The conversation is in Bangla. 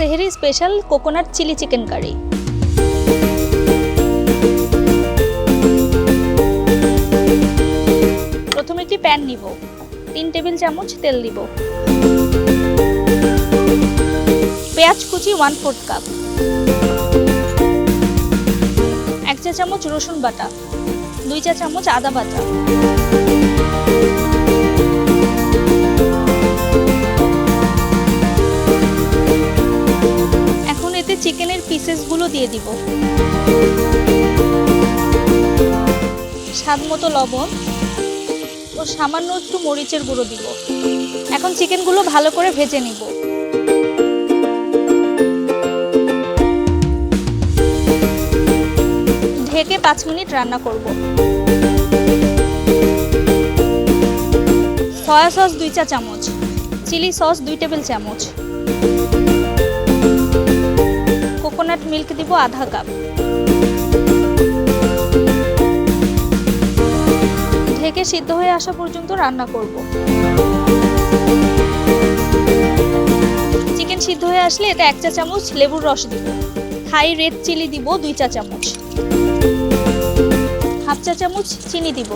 সেহরি special coconut chilli chicken curry. প্রথমে একটি প্যান নিব, 3 টেবিল চামচ তেল দিব, পেঁয়াজ কুচি 1/4 কাপ, 1 চা চামচ রসুন বাটা, 2 চা চামচ আদা বাটা, এখন এতে চিকেনের পিসেসগুলো দিয়ে দিব, স্বাদ মতো লবণ ও সামান্য একটু মরিচের গুঁড়ো দিব। এখন চিকেনগুলো ভালো করে ভেজে নিব। ঢেকে 5 মিনিট রান্না করব। সয়া সস 2 চা চামচ, চিলি সস 2 টেবিল চামচ, কোকোনাট মিল্ক দিব আধা কাপ। ঢেকে সিদ্ধ হয়ে আসা পর্যন্ত রান্না করব। চিকেন সিদ্ধ হয়ে আসলে এতে 1 চা চামচ লেবুর রস দিব। থাই রেড চিলি দিব 2 চা চামচ, হাফ চা চামচ চিনি দিব।